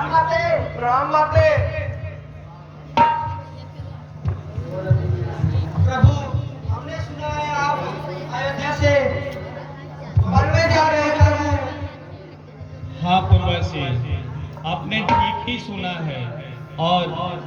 राम माते। प्रभु, हमने सुना है आप अयोध्या से वन में जा रहे हैं प्रभु। हाँ पूर्वसी, आपने ठीक ही सुना है और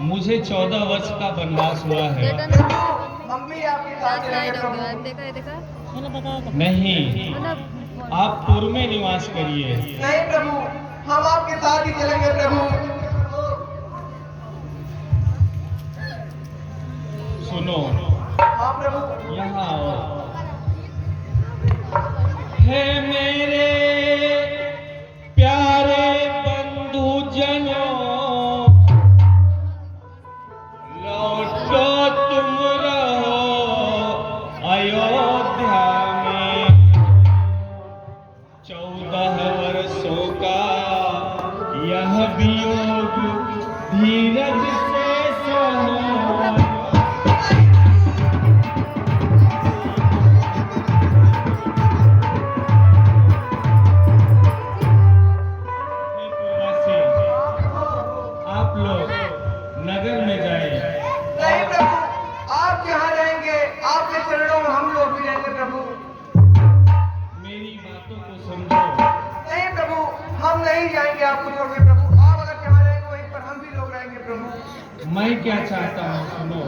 मुझे 14 वर्ष का वनवास हुआ है। मम्मी आपके साथ रहेंगे प्रभु। नहीं, आप पूर्व में निवास करिए। नहीं प्रभु, हम आपके साथ ही चलेंगे प्रभु। सुनो, हाँ प्रभु। यहाँ आओ। है मेरे प्यारे बंधु जनों, लौटो तुम रहो अयोध्या में। 14 वर्षों का यह वियोग धीरज से सहो। नगर में जाए। नहीं प्रभु, आप जहाँ रहेंगे आपके चरणों में हम लोग भी रहेंगे प्रभु। मेरी बातों को समझो। नहीं प्रभु, हम नहीं जाएंगे आपको छोड़ के प्रभु। आप अगर जहाँ रहेंगे वहीं पर हम भी लोग रहेंगे प्रभु। मैं क्या चाहता हूँ सुनो।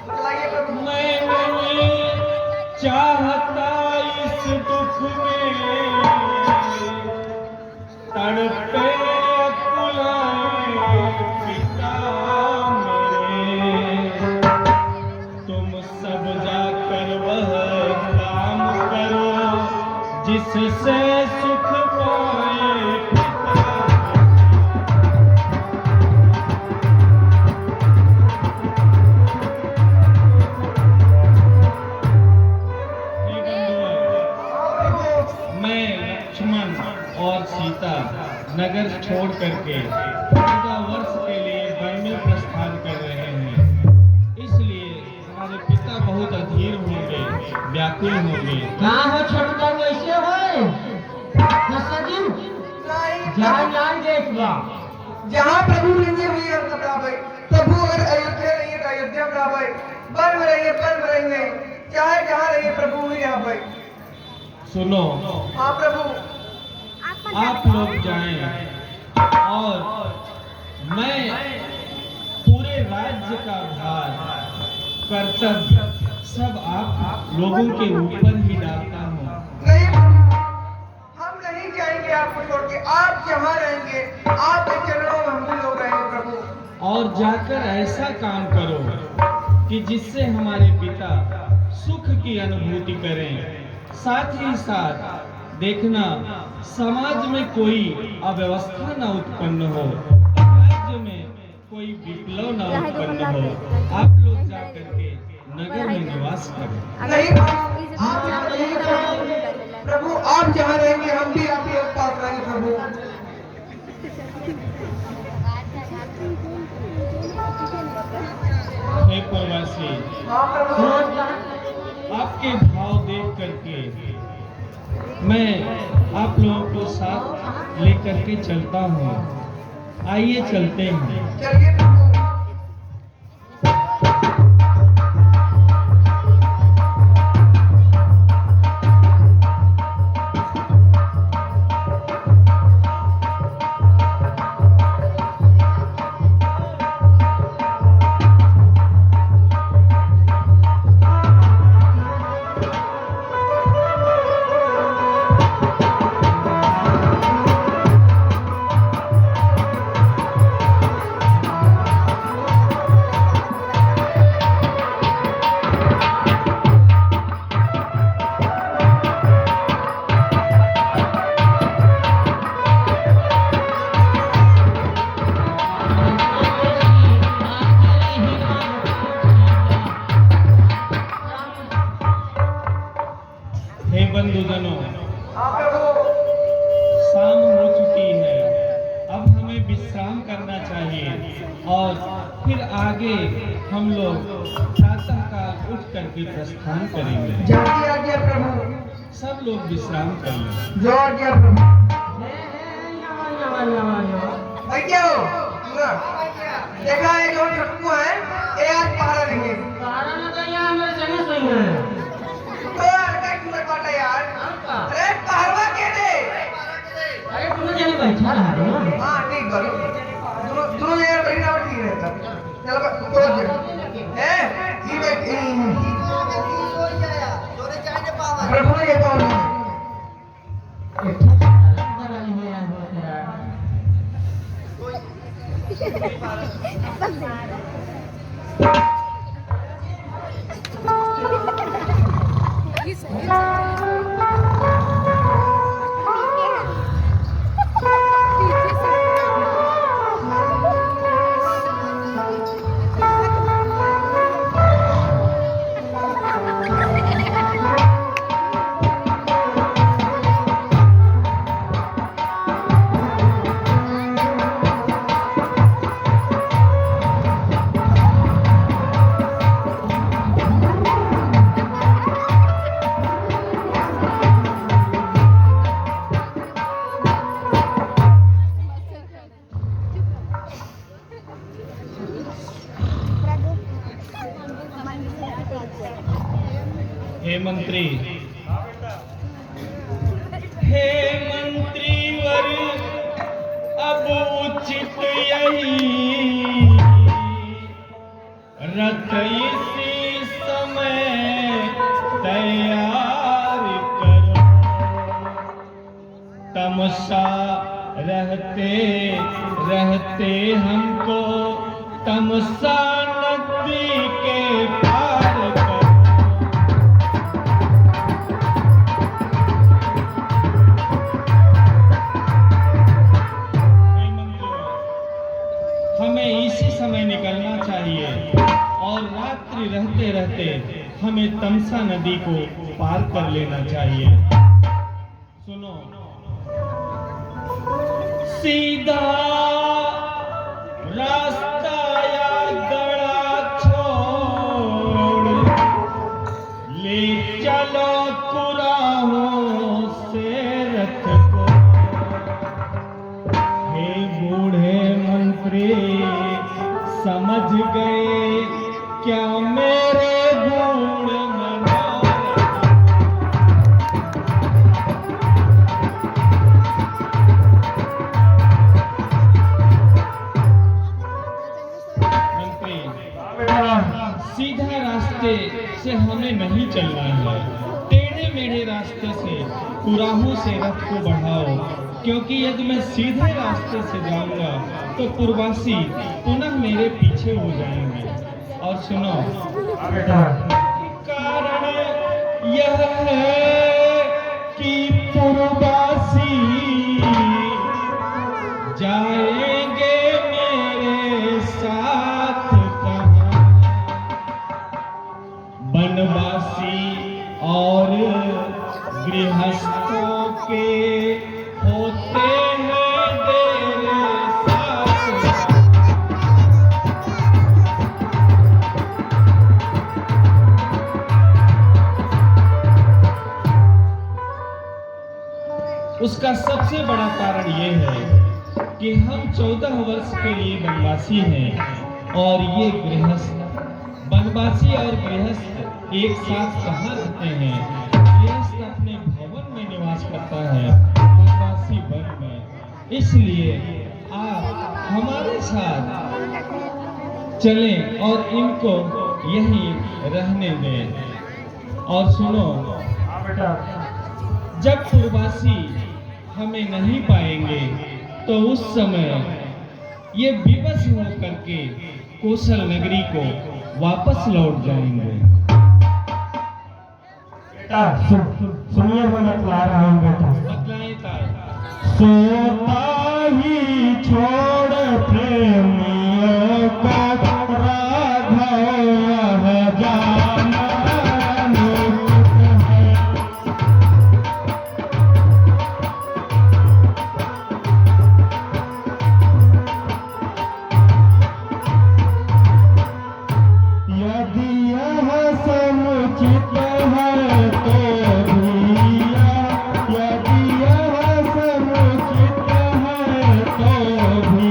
बताइए प्रभु। मैं नहीं चाहता इस दुख में तड़पे कुलाए पिता मेरे। तुम सब जाकर वह काम करो जिससे सुख पाए पिता। मैं लक्ष्मण और सीता नगर छोड़ करके 14 वर्ष के लिए वन में प्रस्थान कर रहे हैं। इसलिए हमारे पिता बहुत अधीर होंगे, व्याकुल होंगे। कहाँ हो छोटका कैसे हो? सजिन जान जान देखवा। जहाँ प्रभु रहेंगे वही हम सब रहा भाई। प्रभु अगर अयोध्या नहीं है तो अयोध्या में रहा भाई। वन में रहेंगे वन में रहेंगे, चाहे जहाँ रहेंगे प्रभु वही रहा भाई। सुनो, हाँ प्रभु। आप लोग जाएं और मैं पूरे राज्य का भार कर्तव्य सब आप लोगों के ऊपर ही डालता हूँ। नहीं प्रभु, हम नहीं जाएंगे आपको छोड़ के। आप जहाँ रहेंगे आपके चरणों में हम भी लोग रहेंगे प्रभु। और जाकर ऐसा काम करो कि जिससे हमारे पिता सुख की अनुभूति करें। साथ ही साथ देखना समाज में कोई अव्यवस्था न उत्पन्न हो, राज्य में कोई विप्लव न उत्पन्न हो। आप लोग जा करके नगर में निवास करें। नहीं प्रभु, आप जहाँ रहेंगे प्रभु, आप जहाँ रहेंगे हम भी आपके पास रहेंगे प्रभु। हे प्रवासी, हाँ प्रभु। आपके भाव देख करके मैं आप लोगों को साथ लेकर के चलता हूँ। आइए चलते हैं। चलिए प्रभु। बंधुजनों, हाँ प्रभु। शाम हो चुकी है, अब हमें विश्राम करना चाहिए और फिर आगे हम लोग प्रातःकाल उठ करके प्रस्थान करेंगे। जल्दी आ गया प्रभु। सब लोग विश्राम कर लें। जो आ गया प्रभु। नवा नवा नवा नवा भाई क्या हो? ना देखा है जो छटकू है ये आज पहाड़ा नहीं है कारण तो यहाँ हमारे संगे सोई है तो यार क्या क्यों बाटा यार अरे पहाड़वा के दे अरे तुम जाने बैठा रहा है हाँ ठीक करो दोनों यार बैठना ठीक रहता चलो तो ए ये बैठ प्रभु ने ये कौन है हे मंत्री हे मंत्रीवर अब उचित यही रथ इसी समय तैयार करो तमसा रहते रहते हमको तमसा नदी के पार करो हमें इसी समय निकलना चाहिए और रात्रि रहते रहते हमें तमसा नदी को पार कर लेना चाहिए। सुनो, सीधा रास्ता या गड़ा छोड़ ले चलो कुराहों से रथ को। हे बूढ़े मंत्री समझ गए क्या मेरे गुण मंत्री सीधा रास्ते से हमें नहीं चलना है, टेढ़े मेढ़े रास्ते से कुराहों से रथ को बढ़ाओ, क्योंकि यदि मैं सीधे रास्ते से जाऊंगा तो पूर्वासी पुनः मेरे पीछे हो जाएंगे। और सुनो, कारण यह है कि पूर्वासी जाएंगे मेरे साथ कहाँ, बनवासी और गृहस्थों के होते हैं तेरे साथ। उसका सबसे बड़ा कारण ये है कि हम 14 वर्ष के लिए वनवासी हैं और ये गृहस्थ, वनवासी और गृहस्थ एक साथ कहाँ रहते हैं? गृहस्थ अपने भवन में निवास करता है, वनवासी वन में। इसलिए आप हमारे साथ चलें और इनको यहीं रहने दें। और सुनो, जब पूर्वासी हमें नहीं पाएंगे तो उस समय ये विवश होकर के कौशल नगरी को वापस लौट जाएंगे। सुनिए, मैं बतला रहा हूँ बेटा। बतलाएं ताई। सोता ही छोड़ प्रेमियों को राघव यह जाना अनुचित है। यदि यह समुचित है तो भैया, यदि यह समुचित है तो भी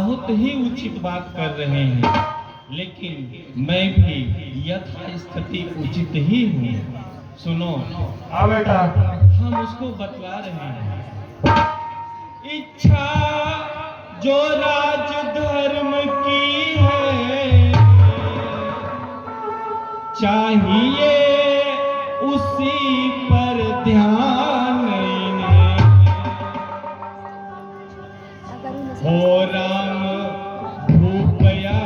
बहुत ही उचित बात कर रहे हैं, लेकिन मैं भी यथास्थिति उचित ही हूँ। सुनो। हाँ बेटा। हम उसको बतला रहे हैं। इच्छा जो राज धर्म की है, चाहिए उसी पर ध्यान इन्हें। हो राम भूपया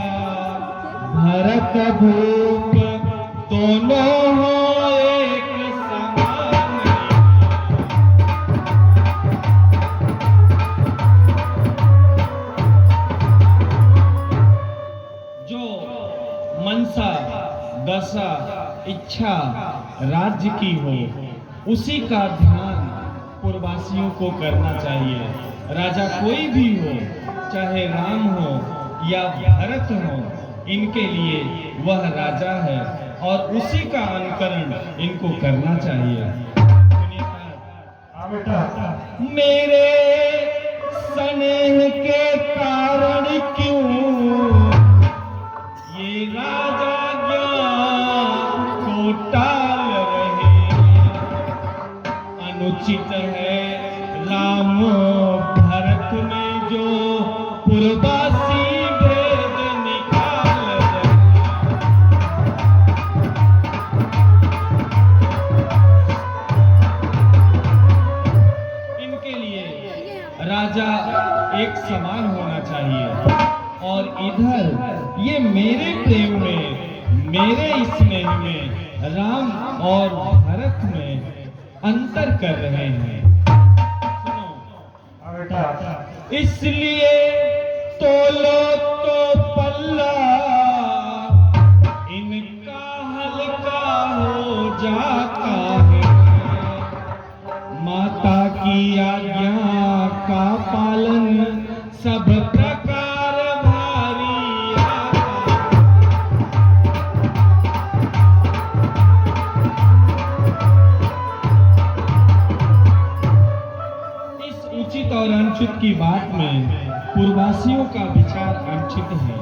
भरत भूप, दोनों हो एक समान। जो मनसा दशा इच्छा राज्य की हो, उसी का ध्यान पूर्ववासियों को करना चाहिए। राजा कोई भी हो, चाहे राम हो या भरत हो, इनके लिए वह राजा है और उसी का अनुकरण इनको करना चाहिए। मेरे स्नेह के कारण क्यों ये राजा ज्ञान को टाल रहे हैं। अनुचित है राम भरत में जो पूर्ववासी भेद निकाल रहे हैं। इनके लिए राजा एक समान होना चाहिए, और इधर ये मेरे प्रेम में, मेरे स्नेह में राम और भरत में अंतर कर रहे हैं। इसलिए तोलो तो पल्ला इनका हल्का हो जाता है। माता की आज्ञा का पालन सब प्रकार भारी आता। इस उचित और अनुचित की बात में पूर्ववासियों का विचार अनुचित है।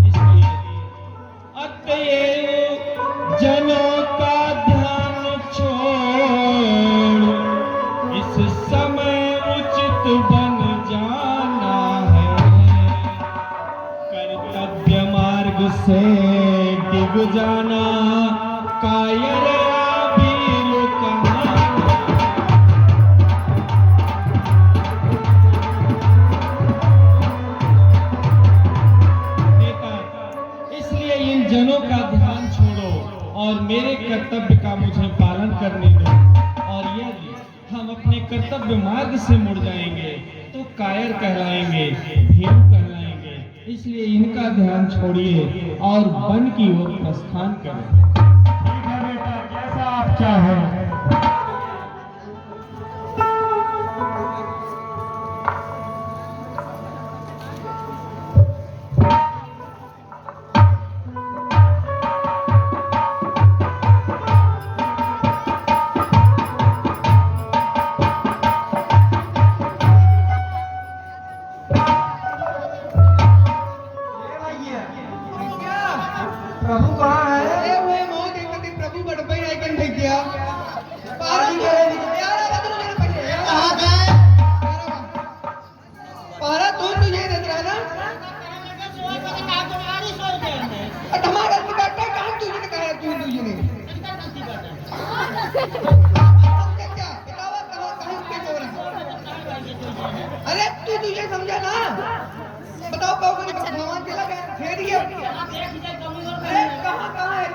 इसलिए अतएव जनों का ध्यान छोड़ इस समय उचित बन जाना है। कर्तव्य मार्ग से डिग जाना कायर आबील कहाना। इसलिए इन जनों का ध्यान छोड़ो और मेरे कर्तव्य का मुझे पालन करने दो। और यदि हम अपने कर्तव्य मार्ग से मुड़ जाएंगे तो कायर कहलाएंगे, भीरू कहलाएंगे। इसलिए इनका ध्यान छोड़िए और वन की ओर प्रस्थान करें। ठीक है बेटा, जैसा आप चाहें। प्रभु कहाँ है? वे मोह देखते प्रभु बड़पई आइकन भेज दिया। पारी गए कहाँ गए? पारा तू तुझे देख रहा ना? धमाका की बात है, कहाँ तुझे ने कहा तुझे ने? क्या बतावा कहाँ पे बोल रहा? अरे तू तुझे समझा ना? बताओ भगवान चला गया, फिर ये अरे कहाँ है